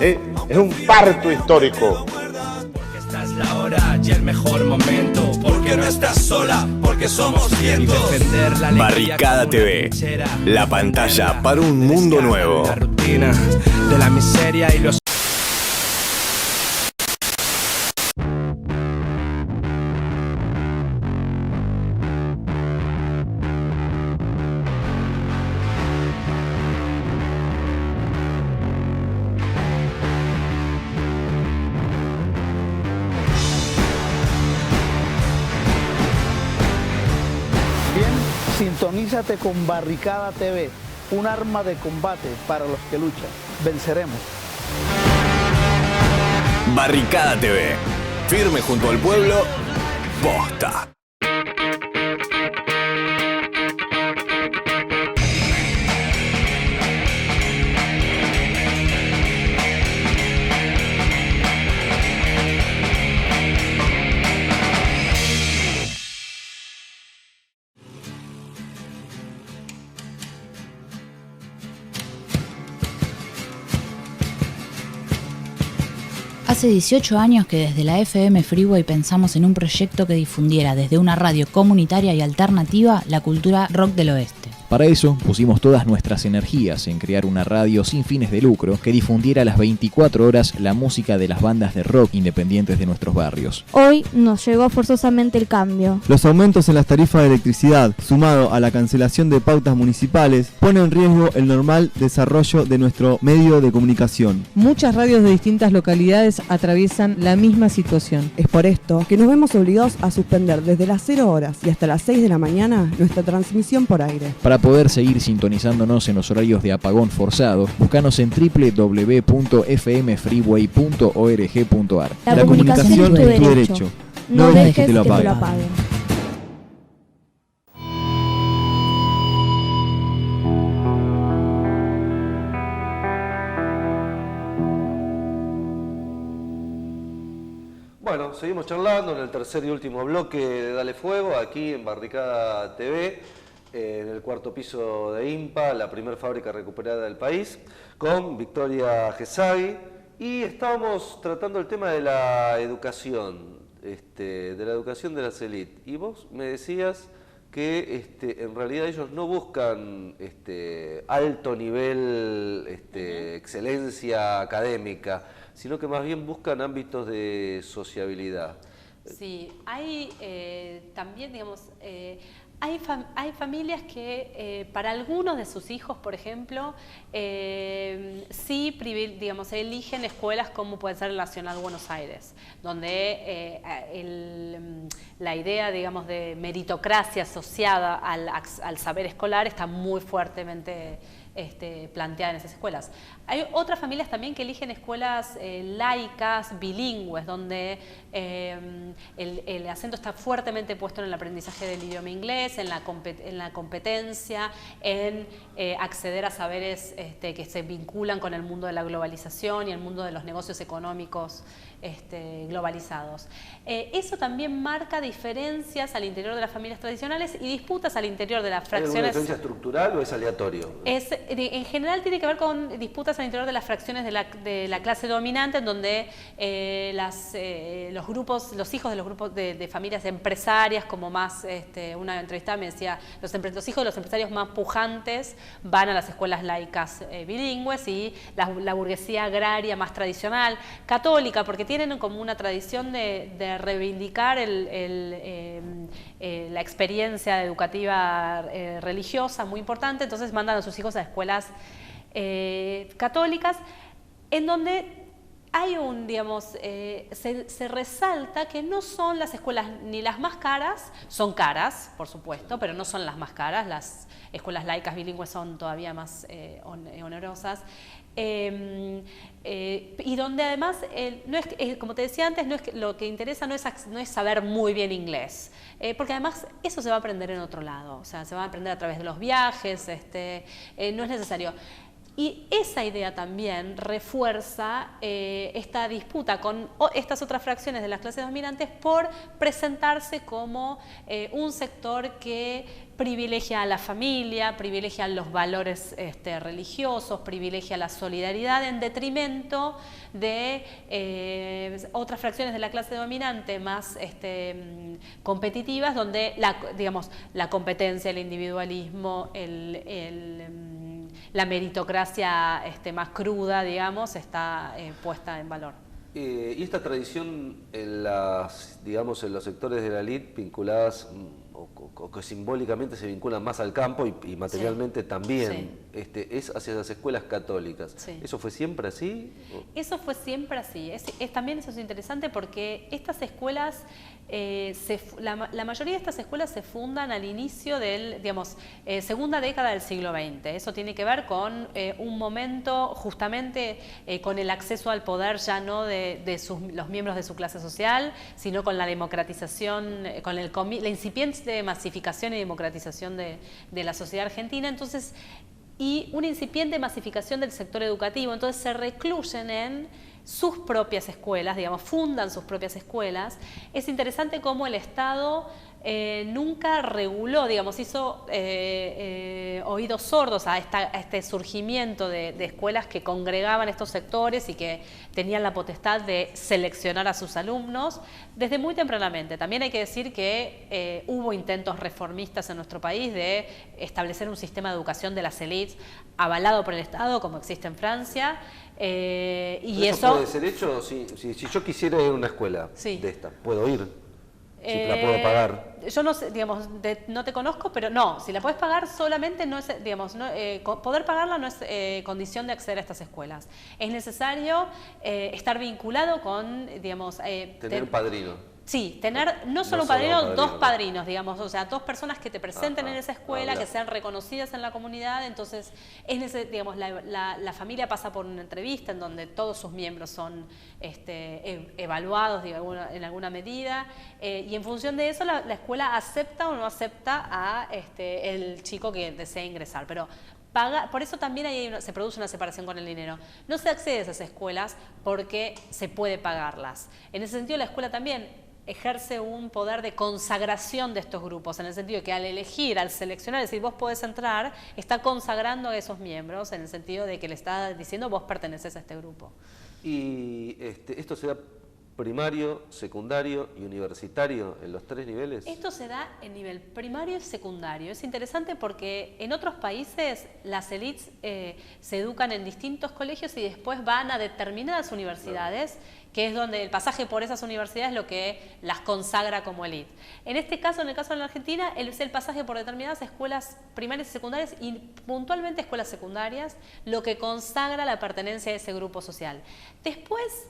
Es un parto histórico. Esta es la hora y el mejor momento, porque no estás sola, porque somos cientos. Barricada TV, la pantalla para un mundo nuevo. La rutina de la miseria y los... Sintonízate con Barricada TV, un arma de combate para los que luchan. Venceremos. Barricada TV, firme junto al pueblo, posta. Hace 18 años que desde la FM Freeway pensamos en un proyecto que difundiera desde una radio comunitaria y alternativa la cultura rock del oeste. Para eso pusimos todas nuestras energías en crear una radio sin fines de lucro que difundiera a las 24 horas la música de las bandas de rock independientes de nuestros barrios. Hoy nos llegó forzosamente el cambio. Los aumentos en las tarifas de electricidad, sumado a la cancelación de pautas municipales, pone en riesgo el normal desarrollo de nuestro medio de comunicación. Muchas radios de distintas localidades atraviesan la misma situación. Es por esto que nos vemos obligados a suspender desde las 0 horas y hasta las 6 de la mañana nuestra transmisión por aire. Para poder seguir sintonizándonos en los horarios de apagón forzado, búscanos en www.fmfreeway.org.ar. La comunicación es tu derecho. No dejes que te lo apaguen. Bueno, seguimos charlando en el tercer y último bloque de Dale Fuego, aquí en Barricada TV, en el cuarto piso de IMPA, la primera fábrica recuperada del país, con Victoria Gesagui, y estábamos tratando el tema de la educación, de las élites. Y vos me decías que en realidad ellos no buscan alto nivel, excelencia académica, sino que más bien buscan ámbitos de sociabilidad. Sí, hay también, digamos, hay familias que para algunos de sus hijos, por ejemplo, sí, digamos, eligen escuelas como puede ser el Nacional Buenos Aires, donde la idea, digamos, de meritocracia asociada al saber escolar está muy fuertemente planteada en esas escuelas. Hay otras familias también que eligen escuelas laicas, bilingües, donde el acento está fuertemente puesto en el aprendizaje del idioma inglés, en la competencia, en acceder a saberes que se vinculan con el mundo de la globalización y el mundo de los negocios económicos globalizados. Eso también marca diferencias al interior de las familias tradicionales y disputas al interior de las fracciones. ¿Es una diferencia estructural o es aleatorio? en general tiene que ver con disputas al interior de las fracciones de la clase dominante, en donde los hijos de los grupos de familias empresarias, como más, una entrevistada me decía, los hijos de los empresarios más pujantes van a las escuelas laicas bilingües, y la burguesía agraria más tradicional, católica, porque tienen como una tradición de reivindicar la experiencia educativa religiosa muy importante, entonces mandan a sus hijos a escuelas católicas, en donde hay se resalta que no son las escuelas ni las más caras, son caras, por supuesto, pero no son las más caras. Las escuelas laicas bilingües son todavía más onerosas. Y donde además, no es, como te decía antes, no es que, lo que interesa no es saber muy bien inglés, porque además eso se va a aprender en otro lado, o sea, se va a aprender a través de los viajes, no es necesario. Y esa idea también refuerza esta disputa con estas otras fracciones de las clases dominantes por presentarse como un sector que privilegia a la familia, privilegia los valores religiosos, privilegia la solidaridad en detrimento de otras fracciones de la clase dominante más competitivas, donde la competencia, el individualismo, la meritocracia más cruda, digamos, está puesta en valor. Y esta tradición en los sectores de la élite vinculadas o que simbólicamente se vinculan más al campo y materialmente también, es hacia las escuelas católicas. Sí. ¿Eso fue siempre así? Eso fue siempre así. También eso es interesante porque estas escuelas, la mayoría de estas escuelas se fundan al inicio del, segunda década del siglo XX. Eso tiene que ver con un momento justamente con el acceso al poder ya no de los miembros de su clase social, sino con la democratización, con la incipiente masificación y democratización de la sociedad argentina. Entonces, y una incipiente masificación del sector educativo. Entonces se recluyen en sus propias escuelas, fundan sus propias escuelas. Es interesante cómo el Estado nunca reguló, hizo oídos sordos a este surgimiento de escuelas que congregaban estos sectores y que tenían la potestad de seleccionar a sus alumnos desde muy tempranamente. También hay que decir que hubo intentos reformistas en nuestro país de establecer un sistema de educación de las élites avalado por el Estado, como existe en Francia. Y ¿Eso puede ser hecho? Si yo quisiera ir a una escuela de esta, ¿puedo ir? Si la puedo pagar. Yo no sé, no te conozco, pero no, si la puedes pagar solamente no es, poder pagarla no es condición de acceder a estas escuelas. Es necesario estar vinculado con, tener un padrino. Sí, tener no solo un padrino, dos padrinos, o sea, dos personas que te presenten en esa escuela, que sean reconocidas en la comunidad. Entonces, la familia pasa por una entrevista en donde todos sus miembros son evaluados en alguna medida, y en función de eso la escuela acepta o no acepta a el chico que desea ingresar. Pero por eso también se produce una separación con el dinero. No se accede a esas escuelas porque se puede pagarlas. En ese sentido, la escuela también ejerce un poder de consagración de estos grupos, en el sentido de que al elegir, al seleccionar, es decir, vos podés entrar, está consagrando a esos miembros, en el sentido de que le está diciendo vos perteneces a este grupo. ¿Y esto se da primario, secundario y universitario en los tres niveles? Esto se da en nivel primario y secundario. Es interesante porque en otros países las élites se educan en distintos colegios y después van a determinadas universidades, que es donde el pasaje por esas universidades es lo que las consagra como élite. En este caso, en el caso de la Argentina, es el pasaje por determinadas escuelas primarias y secundarias y puntualmente escuelas secundarias, lo que consagra la pertenencia a ese grupo social. Después,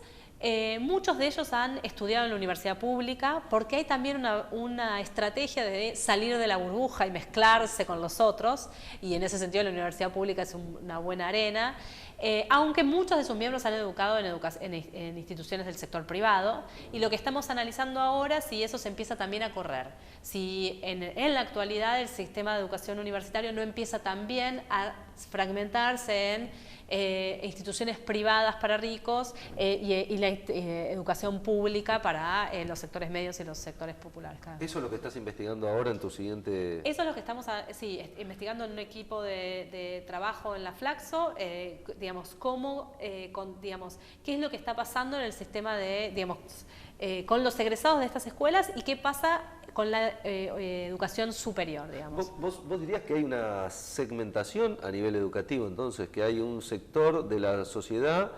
muchos de ellos han estudiado en la universidad pública porque hay también una estrategia de salir de la burbuja y mezclarse con los otros, y en ese sentido la universidad pública es una buena arena, aunque muchos de sus miembros han educado en instituciones del sector privado, y lo que estamos analizando ahora es si eso se empieza también a correr, si en la actualidad el sistema de educación universitario no empieza también a fragmentarse en instituciones privadas para ricos y la educación pública para los sectores medios y los sectores populares. ¿Eso es lo que estás investigando ahora en tu siguiente...? Eso es lo que estamos investigando en un equipo de trabajo en la Flaxo, digamos, qué es lo que está pasando en el sistema de, digamos, con los egresados de estas escuelas y qué pasa con la educación superior, digamos. ¿Vos dirías que hay una segmentación a nivel educativo, entonces, que hay un sector de la sociedad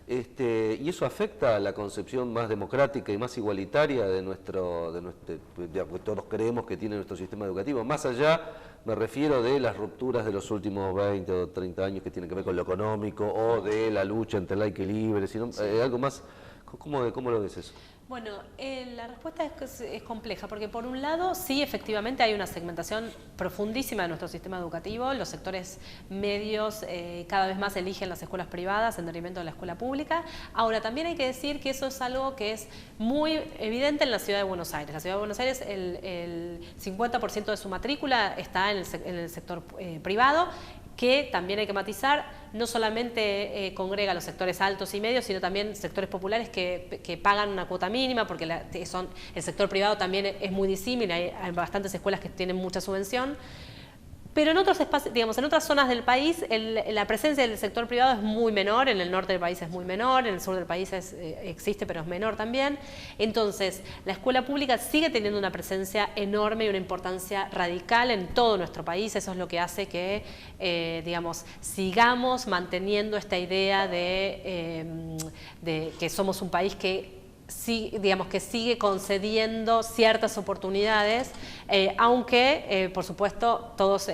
y eso afecta a la concepción más democrática y más igualitaria de que todos creemos que tiene nuestro sistema educativo? Más allá, me refiero de las rupturas de los últimos 20 o 30 años que tienen que ver con lo económico o de la lucha entre laico y libre, sino algo más. ¿Cómo lo ves eso? Bueno, la respuesta es compleja, porque por un lado sí, efectivamente hay una segmentación profundísima de nuestro sistema educativo. Los sectores medios cada vez más eligen las escuelas privadas en detrimento de la escuela pública. Ahora, también hay que decir que eso es algo que es muy evidente en la Ciudad de Buenos Aires. La Ciudad de Buenos Aires, el 50% de su matrícula está en el sector privado, que también hay que matizar, no solamente congrega los sectores altos y medios, sino también sectores populares que pagan una cuota mínima, porque el sector privado también es muy disímil, hay bastantes escuelas que tienen mucha subvención. Pero en otros espacios, digamos, en otras zonas del país, la presencia del sector privado es muy menor, en el norte del país es muy menor, en el sur del país existe, pero es menor también. Entonces, la escuela pública sigue teniendo una presencia enorme y una importancia radical en todo nuestro país. Eso es lo que hace que, digamos, sigamos manteniendo esta idea de que somos un país que digamos que sigue concediendo ciertas oportunidades, aunque por supuesto todos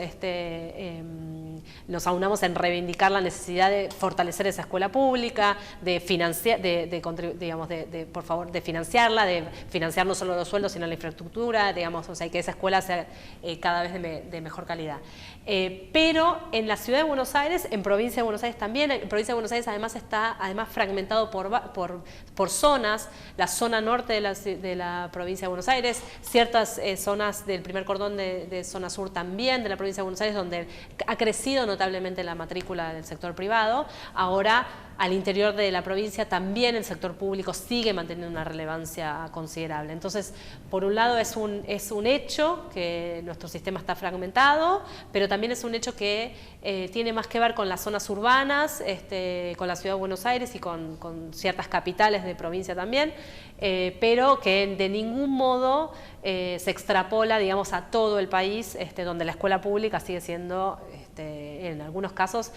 nos aunamos en reivindicar la necesidad de fortalecer esa escuela pública, de financiar, por favor, de financiarla, de financiar no solo los sueldos sino la infraestructura, digamos, o sea, que esa escuela sea cada vez de mejor calidad. Pero en la Ciudad de Buenos Aires, en Provincia de Buenos Aires también, en Provincia de Buenos Aires además está fragmentado por zonas, la zona norte de la Provincia de Buenos Aires, ciertas zonas del primer cordón de zona sur también de la Provincia de Buenos Aires, donde ha crecido notablemente la matrícula del sector privado. Ahora, al interior de la provincia también el sector público sigue manteniendo una relevancia considerable. Entonces, por un lado es un hecho que nuestro sistema está fragmentado, pero también es un hecho que tiene más que ver con las zonas urbanas, con la Ciudad de Buenos Aires y con ciertas capitales de provincia también, pero que de ningún modo se extrapola, digamos, a todo el país, donde la escuela pública sigue siendo, en algunos casos,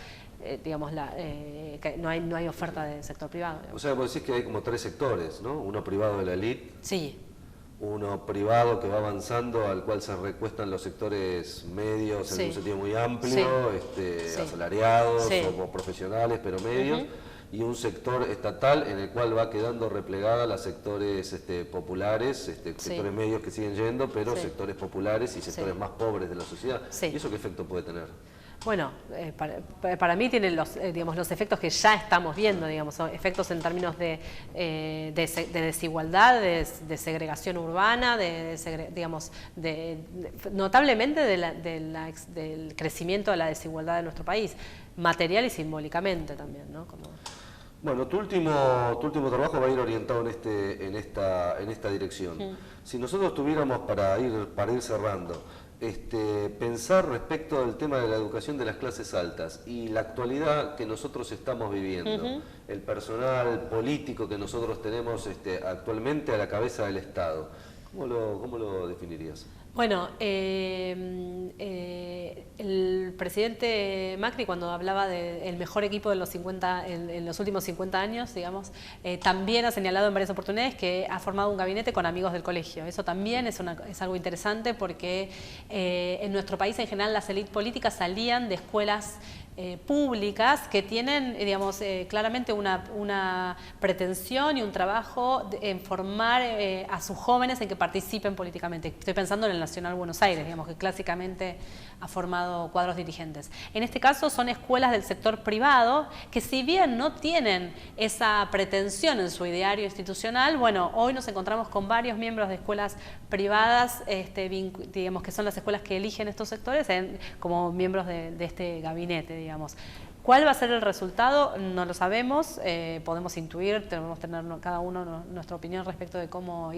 digamos, que no hay oferta del sector privado. O sea, vos decís que hay como tres sectores, ¿no? Uno privado de la élite. Sí. Uno privado que va avanzando, al cual se recuestan los sectores medios en un sentido muy amplio, asalariados o profesionales, pero medios. Y un sector estatal en el cual va quedando replegada las sectores populares, sectores medios que siguen yendo, pero sectores populares y sectores más pobres de la sociedad. ¿Y eso qué efecto puede tener? Bueno, para mí tienen los efectos que ya estamos viendo, digamos, efectos en términos de desigualdad, de segregación urbana, notablemente del crecimiento de la desigualdad de nuestro país, material y simbólicamente también, ¿no? Bueno, tu último trabajo va a ir orientado en esta dirección. Si nosotros tuviéramos para ir cerrando, pensar respecto del tema de la educación de las clases altas y la actualidad que nosotros estamos viviendo, el personal político que nosotros tenemos actualmente a la cabeza del Estado, ¿cómo lo definirías? Bueno, el presidente Macri, cuando hablaba del mejor equipo de los 50 en los últimos 50 años, digamos, también ha señalado en varias oportunidades que ha formado un gabinete con amigos del colegio. Eso también es algo interesante porque en nuestro país en general las élites políticas salían de escuelas públicas que tienen, digamos, claramente una pretensión y un trabajo en formar a sus jóvenes en que participen políticamente. Estoy pensando en el Nacional Buenos Aires, digamos, que clásicamente ha formado cuadros dirigentes. En este caso son escuelas del sector privado que, si bien no tienen esa pretensión en su ideario institucional, bueno, hoy nos encontramos con varios miembros de escuelas privadas, digamos que son las escuelas que eligen estos sectores como miembros de este gabinete, digamos. ¿Cuál va a ser el resultado? No lo sabemos, podemos intuir, tenemos que tener cada uno nuestra opinión respecto de cómo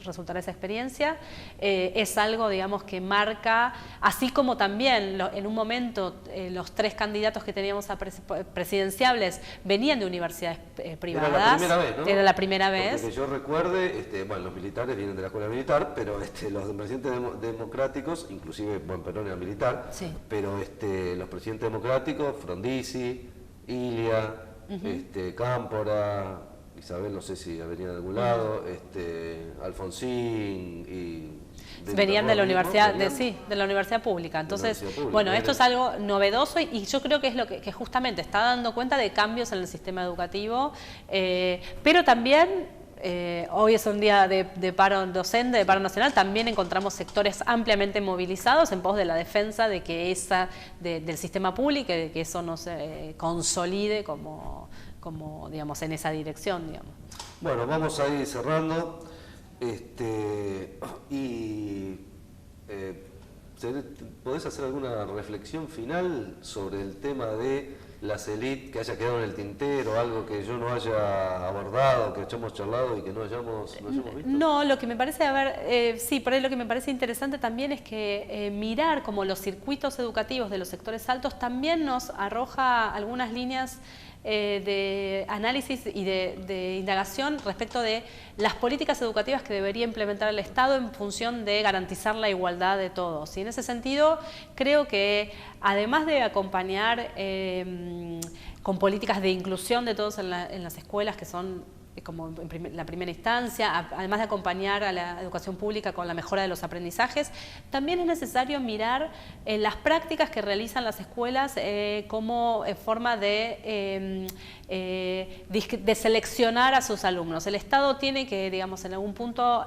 resultará esa experiencia. Es algo, digamos, que marca, así como también en un momento los 3 candidatos que teníamos a presidenciables venían de universidades privadas. Era la primera vez, ¿no? Era la primera vez. Porque que yo recuerde, bueno, los militares vienen de la escuela militar, pero los presidentes democráticos, inclusive, bueno, Perón era militar, sí, pero los presidentes democráticos, Frondizi, Ilia, Cámpora, Isabel, no sé si venía de algún lado, Alfonsín y... Venían de la universidad, de la universidad pública. Entonces, bueno, esto es algo novedoso y yo creo que es lo que justamente está dando cuenta de cambios en el sistema educativo, pero también... hoy es un día de paro docente, de paro nacional, también encontramos sectores ampliamente movilizados en pos de la defensa de que del sistema público y de que eso no se consolide como digamos, en esa dirección, digamos. Bueno, vamos a ir cerrando ¿podés hacer alguna reflexión final sobre el tema de las élites que haya quedado en el tintero, algo que yo no haya abordado, que hayamos charlado y que no hayamos visto? No, lo que me parece, sí, por ahí lo que me parece interesante también es que mirar como los circuitos educativos de los sectores altos también nos arroja algunas líneas de análisis y de indagación respecto de las políticas educativas que debería implementar el Estado en función de garantizar la igualdad de todos. Y en ese sentido creo que además de acompañar con políticas de inclusión de todos en las escuelas, que son como la primera instancia, además de acompañar a la educación pública con la mejora de los aprendizajes, también es necesario mirar las prácticas que realizan las escuelas como forma de seleccionar a sus alumnos. El Estado tiene que, digamos, en algún punto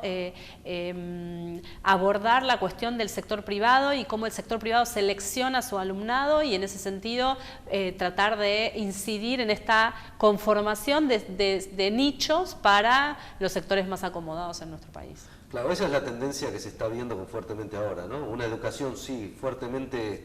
abordar la cuestión del sector privado y cómo el sector privado selecciona a su alumnado y en ese sentido tratar de incidir en esta conformación de nichos para los sectores más acomodados en nuestro país. Claro, esa es la tendencia que se está viendo fuertemente ahora, ¿no? Una educación, sí, fuertemente,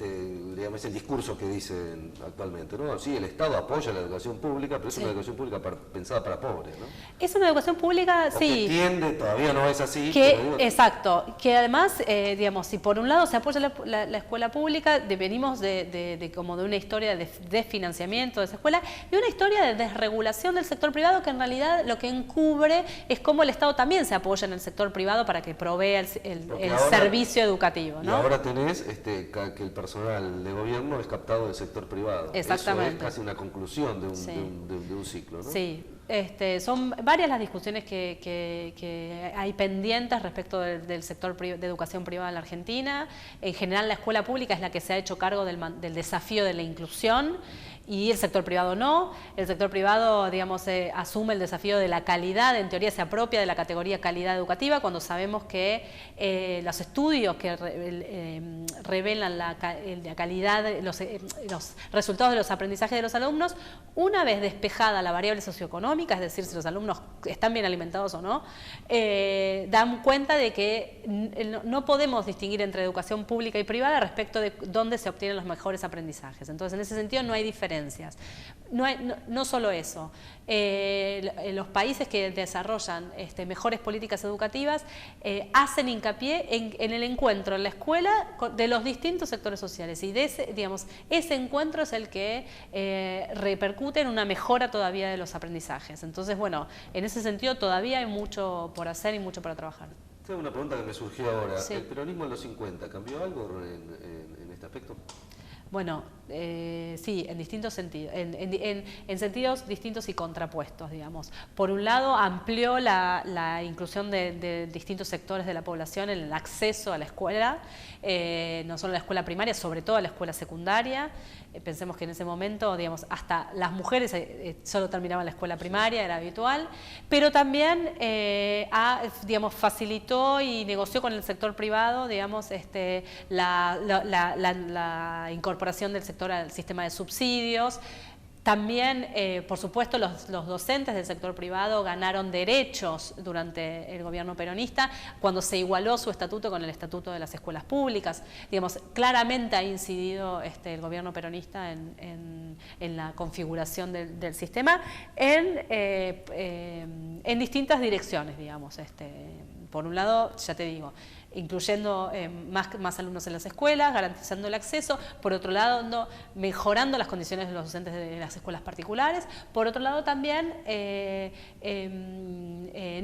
digamos, es el discurso que dicen actualmente, ¿no? Sí, el Estado apoya la educación pública, pero es una educación pública pensada para pobres, ¿no? Es una educación pública, sí. Que tiende, todavía no es así. Exacto, que además, digamos, si por un lado se apoya la escuela pública, venimos como de una historia de financiamiento de esa escuela y una historia de desregulación del sector privado que en realidad lo que encubre es cómo el Estado también se apoya en el sector privado para que provea el servicio educativo, ¿no? Y ahora tenés que el personal de gobierno es captado del sector privado. Exactamente. Eso es casi una conclusión de un ciclo, ¿no? Sí. Son varias las discusiones que hay pendientes respecto del sector de educación privada en la Argentina. En general la escuela pública es la que se ha hecho cargo del desafío de la inclusión y el sector privado no. El sector privado, digamos, asume el desafío de la calidad, en teoría se apropia de la categoría calidad educativa, cuando sabemos que los estudios que revelan la calidad, los resultados de los aprendizajes de los alumnos, una vez despejada la variable socioeconómica, es decir, si los alumnos están bien alimentados o no, dan cuenta de que no podemos distinguir entre educación pública y privada respecto de dónde se obtienen los mejores aprendizajes. Entonces, en ese sentido no hay diferencias. No solo eso, los países que desarrollan mejores políticas educativas hacen hincapié en el encuentro en la escuela de los distintos sectores sociales y ese encuentro es el que repercute en una mejora todavía de los aprendizajes. Entonces, bueno, en ese sentido todavía hay mucho por hacer y mucho para trabajar. Tengo una pregunta que me surgió ahora. Sí. ¿El peronismo en los 50 cambió algo en este aspecto? Bueno, sí, en distintos sentidos, en sentidos distintos y contrapuestos, digamos. Por un lado, amplió la inclusión de distintos sectores de la población en el acceso a la escuela, no solo a la escuela primaria, sobre todo a la escuela secundaria. Pensemos que en ese momento, digamos, hasta las mujeres solo terminaban la escuela primaria, era habitual, pero también, digamos, facilitó y negoció con el sector privado, digamos, la incorporación del sector al sistema de subsidios. También, por supuesto, los docentes del sector privado ganaron derechos durante el gobierno peronista cuando se igualó su estatuto con el estatuto de las escuelas públicas. Digamos, claramente ha incidido el gobierno peronista en la configuración del sistema en distintas direcciones, digamos. Por un lado, ya te digo, incluyendo más alumnos en las escuelas, garantizando el acceso. Por otro lado, mejorando las condiciones de los docentes de las escuelas particulares. Por otro lado, también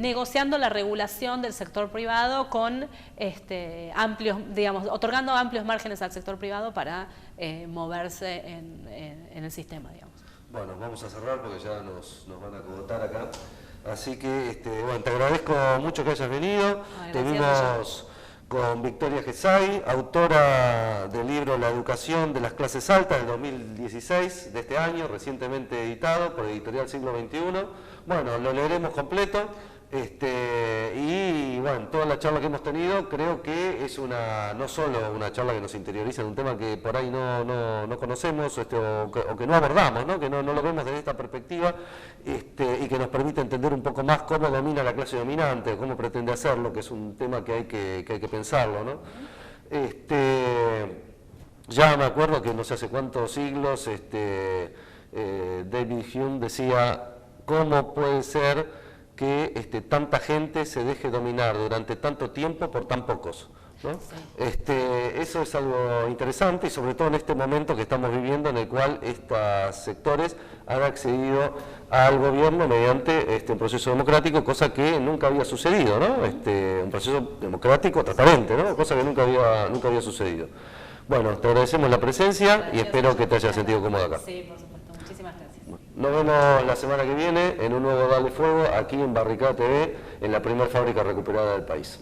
negociando la regulación del sector privado con amplios, digamos, otorgando amplios márgenes al sector privado para moverse en el sistema, digamos. Bueno, vamos a cerrar porque ya nos van a agotar acá. Así que, bueno, te agradezco mucho que hayas venido. Te vimos con Victoria Gesay, autora del libro La educación de las clases altas del 2016, de este año, recientemente editado por Editorial Siglo XXI. Bueno, lo leeremos completo. Y bueno, toda la charla que hemos tenido creo que es no solo una charla que nos interioriza en un tema que por ahí no conocemos o que no abordamos, ¿no? Que no lo vemos desde esta perspectiva, y que nos permite entender un poco más cómo domina la clase dominante, cómo pretende hacerlo, que es un tema que hay que pensarlo, ¿no? Ya me acuerdo que no sé hace cuántos siglos David Hume decía, ¿cómo puede ser que tanta gente se deje dominar durante tanto tiempo por tan pocos, ¿no? Sí. Eso es algo interesante, y sobre todo en este momento que estamos viviendo, en el cual estos sectores han accedido al gobierno mediante un proceso democrático, cosa que nunca había sucedido, ¿no? Un proceso democrático transparente, ¿no? Cosa que nunca había sucedido. Bueno, te agradecemos la presencia y espero que te hayas sentido cómodo acá. Sí, por supuesto. Muchísimas gracias. Nos vemos la semana que viene en un nuevo Dale Fuego aquí en Barricada TV, en la primera fábrica recuperada del país.